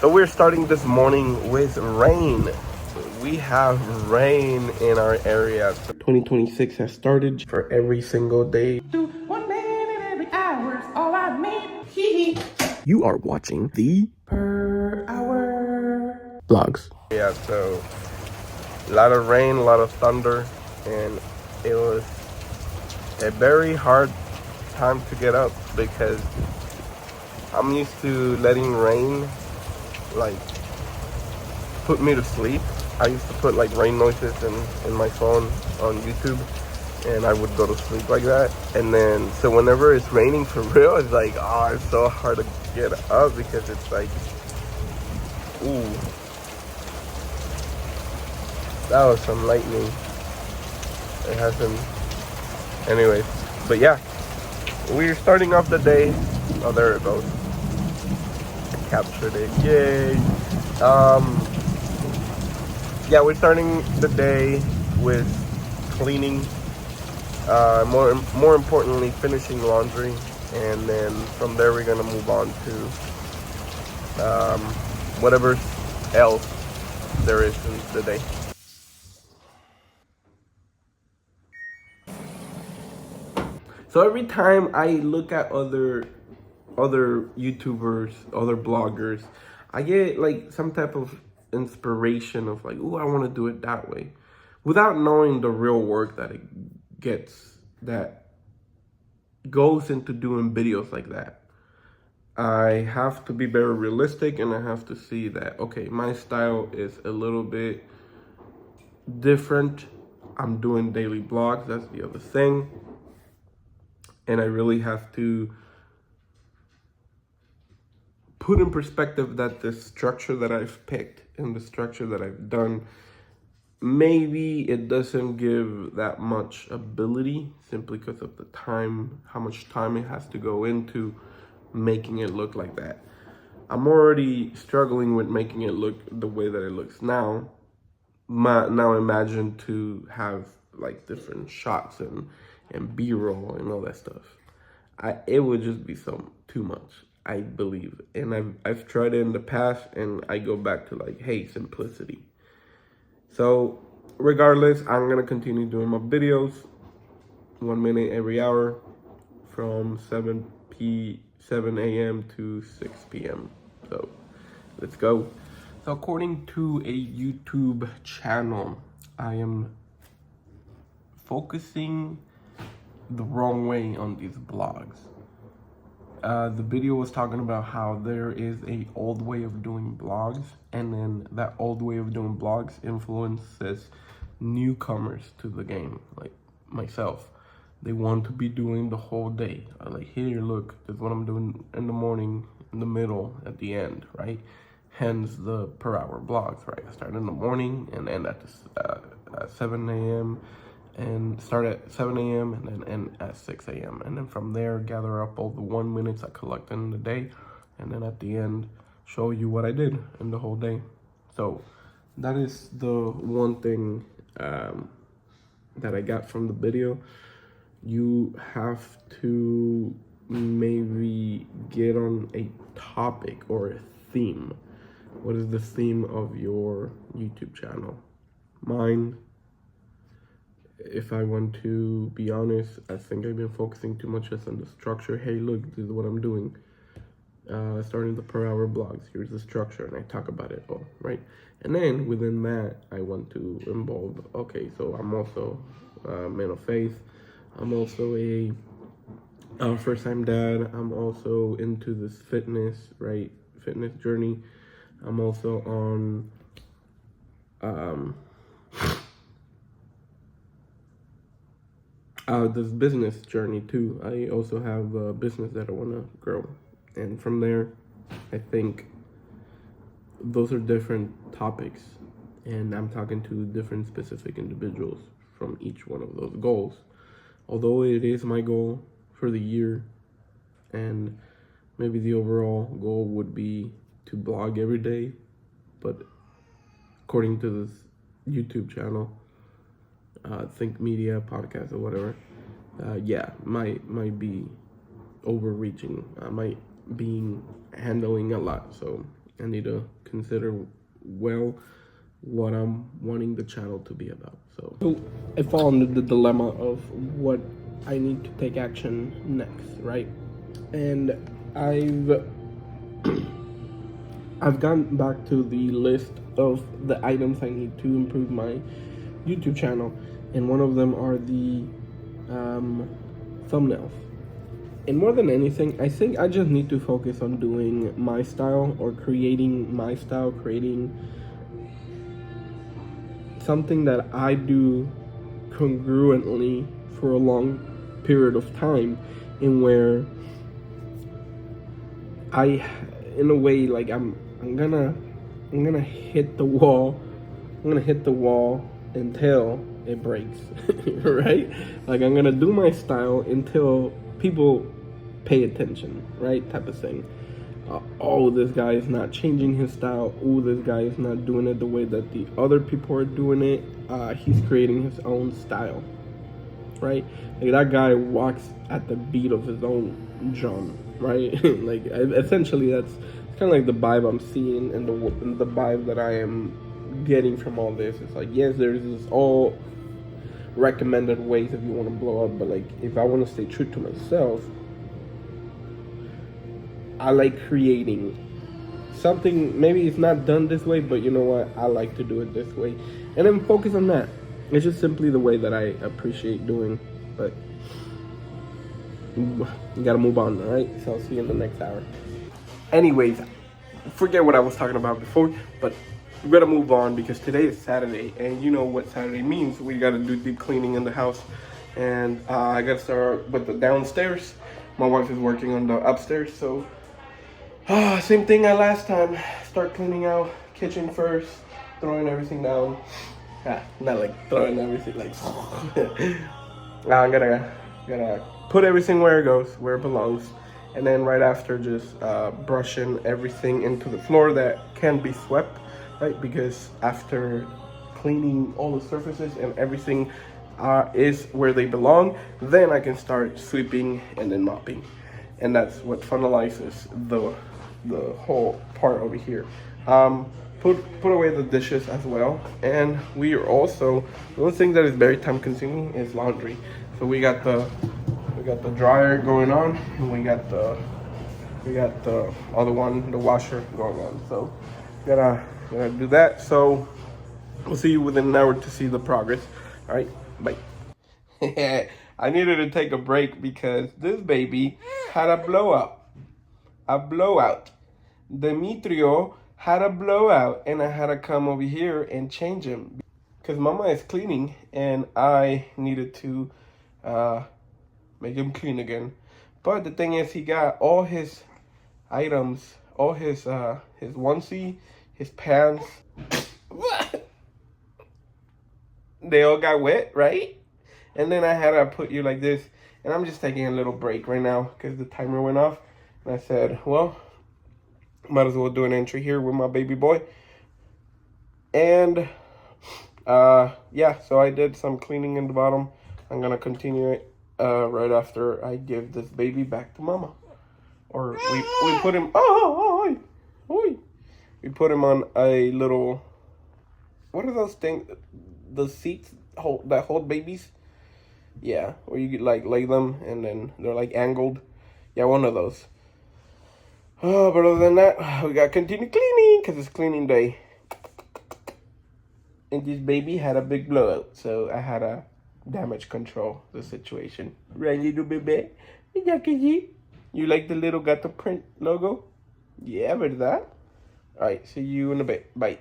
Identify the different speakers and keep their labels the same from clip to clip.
Speaker 1: So we're starting this morning with rain. We have rain in our area. 2026 has started for every single day.
Speaker 2: Do 1 minute every hour's all I need. Hee.
Speaker 1: You are watching the
Speaker 2: Per hour
Speaker 1: vlogs. Yeah, so a lot of rain, a lot of thunder, and it was a very hard time to get up because I'm used to letting rain like put me to sleep. I used to put like rain noises in my phone on YouTube, and I would go to sleep like that. And then so whenever it's raining for real, it's like, oh, it's so hard to get up because it's like, ooh, that was some lightning. It hasn't, anyways. But yeah, we're starting off the day. Oh, there it goes. I captured it. Yay. Yeah, we're starting the day with cleaning. More importantly, finishing laundry, and then from there we're gonna move on to whatever else there is in the day. So every time I look at other YouTubers, other bloggers, I get like some type of inspiration of like, oh, I want to do it that way, without knowing the real work that it gets, that goes into doing videos like that. I have to be very realistic, and I have to see that, okay, my style is a little bit different. I'm doing daily vlogs, that's the other thing. And I really have to put in perspective that the structure that I've picked and the structure that I've done, maybe it doesn't give that much ability simply because of the time, how much time it has to go into making it look like that. I'm already struggling with making it look the way that it looks now. Now imagine to have like different shots and B-roll and all that stuff. It would just be too much, I believe. And I've tried it in the past, and I go back to like, hey, simplicity. So regardless, I'm gonna continue doing my videos 1 minute every hour from 7 a.m. to 6 p.m. So let's go. So according to a YouTube channel, I am focusing the wrong way on these blogs. The video was talking about how there is a old way of doing blogs, and then that old way of doing blogs influences newcomers to the game, like myself. They want to be doing the whole day. Like, here, look, this is what I'm doing in the morning, in the middle, at the end, right? Hence the per hour blogs, right? I start in the morning and end at 7 a.m. and start at 7 a.m. and then end at 6 a.m. And then from there, gather up all the 1 minutes I collected in the day. And then at the end, show you what I did in the whole day. So that is the one thing that I got from the video. You have to maybe get on a topic or a theme. What is the theme of your YouTube channel? Mine, if I want to be honest, I think I've been focusing too much just on the structure. Hey, look, this is what I'm doing. Starting the per hour blogs, here's the structure, and I talk about it all, right? And then within that, I want to involve, okay, so I'm also a man of faith. I'm also a first-time dad. I'm also into this fitness, right? Fitness journey. I'm also on this business journey too. I also have a business that I want to grow, and from there, I think those are different topics, and I'm talking to different specific individuals from each one of those goals. Although it is my goal for the year, and maybe the overall goal would be to blog every day, but according to this YouTube channel, Think Media podcast or whatever, yeah, might be overreaching. I might be handling a lot, so I need to consider well what I'm wanting the channel to be about. So I fall into the dilemma of what I need to take action next, right? And I've gone back to the list of the items I need to improve my YouTube channel, and one of them are the thumbnails. And more than anything, I think I just need to focus on doing my style, or creating my style, creating something that I do congruently for a long period of time, in where in a way, like I'm gonna hit the wall. I'm gonna hit the wall until it breaks, right? Like I'm gonna do my style until people pay attention, right? Type of thing. Oh, this guy is not changing his style. Oh, this guy is not doing it the way that the other people are doing it. He's creating his own style, right? Like that guy walks at the beat of his own drum, right? Like essentially, that's kind of like the vibe I'm seeing, and the vibe that I am getting from all this. It's like, yes, there's this all recommended ways if you want to blow up, but like if I want to stay true to myself, I like creating something. Maybe it's not done this way, but you know what? I like to do it this way, and then focus on that. It's just simply the way that I appreciate doing. But you gotta move on, all right? So I'll see you in the next hour. Anyways, forget what I was talking about before, but we gotta move on because today is Saturday, and you know what Saturday means. We gotta do deep cleaning in the house, and I gotta start with the downstairs. My wife is working on the upstairs, so same thing as last time. Start cleaning out kitchen first, throwing everything down. Not like throwing everything, like I'm gonna put everything where it goes, where it belongs, and then right after just brushing everything into the floor that can be swept, right? Because after cleaning all the surfaces and everything is where they belong, then I can start sweeping and then mopping, and that's what finalizes the whole part over here. Put away the dishes as well, and we are also, the one thing that is very time consuming is laundry. So we got the dryer going on, and we got the other one, the washer going on. So gotta do that. So we'll see you within an hour to see the progress. All right, bye. I needed to take a break because this baby had a blowout. Demetrio had a blowout, and I had to come over here and change him because Mama is cleaning, and I needed to make him clean again. But the thing is, he got all his items, all his onesie, his pants. They all got wet, right? And then I had to put you like this, and I'm just taking a little break right now because the timer went off, and I said, well, might as well do an entry here with my baby boy. And yeah, so I did some cleaning in the bottom. I'm gonna continue it right after I give this baby back to Mama. Or we put him, we put him on a little, what are those things, the seats that hold babies? Yeah, where you like lay them and then they're like angled. Yeah, one of those. Oh, but other than that, we gotta continue cleaning because it's cleaning day. And this baby had a big blowout, so I had to damage control the situation. Right, little baby? You like the little gato print logo? Yeah, ¿verdad? Alright, see you in a bit. Bye.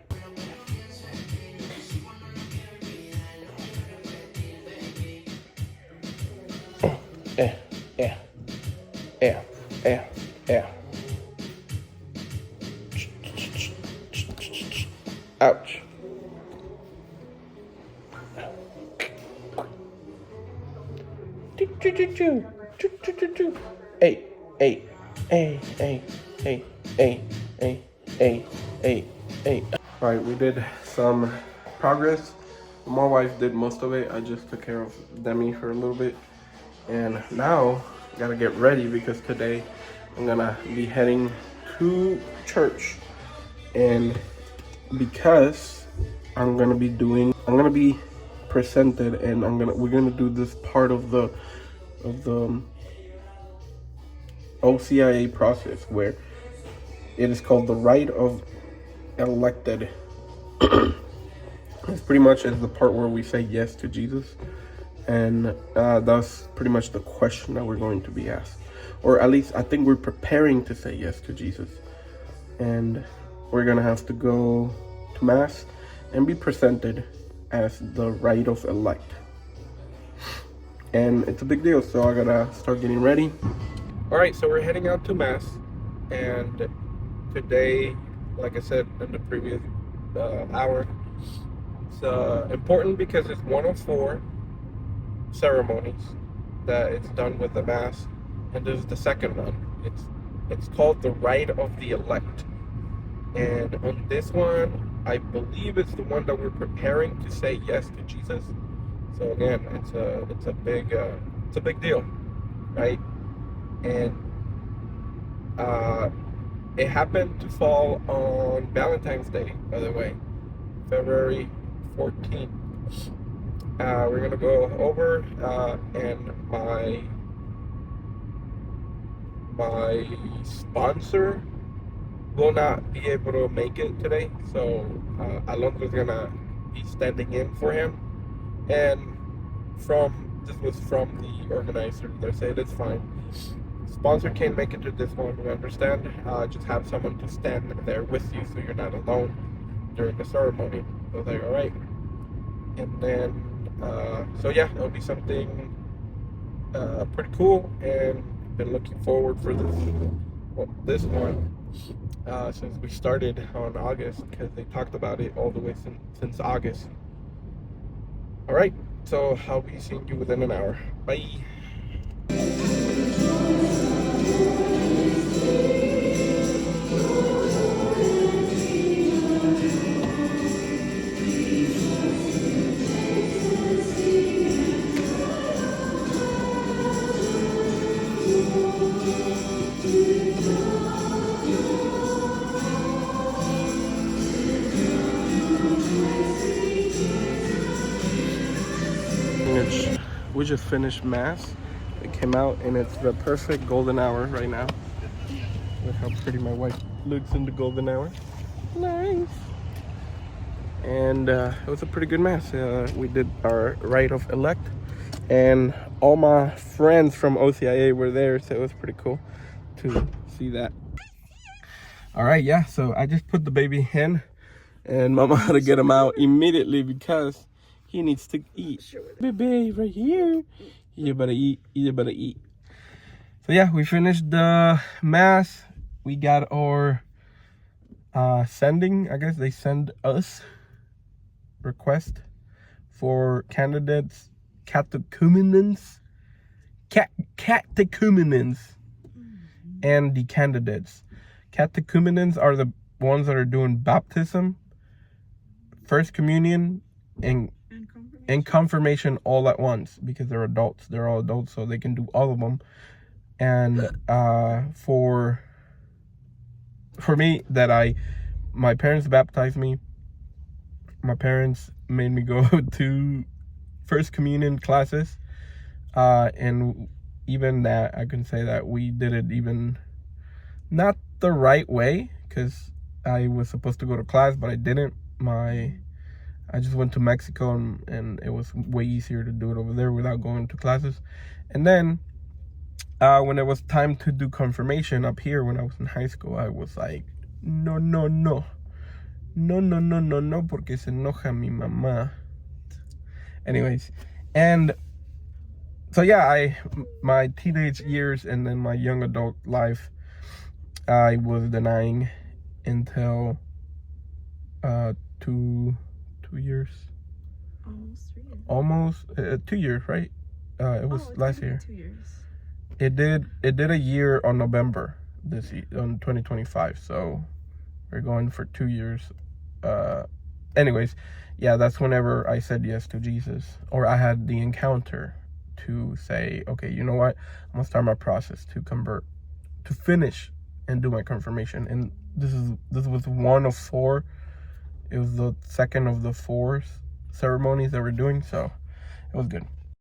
Speaker 1: Ouch. Hey. All right, we did some progress. My wife did most of it. I just took care of Demi for a little bit. And now I gotta get ready because today I'm gonna be heading to church. And because I'm gonna be presented, and we're gonna do this part of the OCIA process where it is called the Rite of Elected. It's pretty much is the part where we say yes to Jesus, and that's pretty much the question that we're going to be asked, or at least I think we're preparing to say yes to Jesus, and we're gonna have to go to mass and be presented as the Rite of Elect, and it's a big deal. So I gotta start getting ready. All right, so we're heading out to mass, and today, like I said in the previous hour, it's important because it's one of 4 ceremonies that it's done with the mass, and this is the second one. It's called the Rite of the Elect, and on this one, I believe it's the one that we're preparing to say yes to Jesus. So again, it's a big deal, right? And it happened to fall on Valentine's Day, by the way, February 14th. We're gonna go over, and my sponsor will not be able to make it today, so Alonso's gonna be standing in for him. And this was from the organizer. They said it's fine. Sponsor can't make it to this one, we understand. Just have someone to stand there with you so you're not alone during the ceremony. So I was like, all right. And then, so yeah, it'll be something pretty cool, and been looking forward for this one since we started on August, because they talked about it all the way since August. All right, so I'll be seeing you within an hour. Bye. We just finished mass. It came out, and it's the perfect golden hour right now. Look how pretty my wife looks in the golden hour. Nice. And it was a pretty good mass. We did our Rite of Elect, and all my friends from OCIA were there, so it was pretty cool to see that. All right, yeah, so I just put the baby in, and Mama had to get him out immediately because he needs to eat. Baby, right here. You better eat. You better eat. So yeah, we finished the mass. We got our sending. I guess they send us request for candidates, catechumens, and the candidates. Catechumens are the ones that are doing baptism, first communion, and confirmation all at once, because they're adults. They're all adults, so they can do all of them. And for me, my parents baptized me. My parents made me go to first communion classes, and even that, I can say that we did it even not the right way, because I was supposed to go to class, but I didn't. I just went to Mexico, and it was way easier to do it over there without going to classes. And then when it was time to do confirmation up here when I was in high school, I was like, no, porque se enoja mi mamá. Anyways, and so yeah, my teenage years and then my young adult life, I was denying until 2 years.
Speaker 3: Almost 3 years.
Speaker 1: Almost 2 years, right? It was last year.
Speaker 3: 2 years.
Speaker 1: It did a year on November this year, on 2025. So we're going for 2 years. Anyways, yeah, that's whenever I said yes to Jesus, or I had the encounter to say, okay, you know what? I'm gonna start my process to convert, to finish and do my confirmation. And This was one of 4. It was the second of the 4 ceremonies that we're doing, so it was good.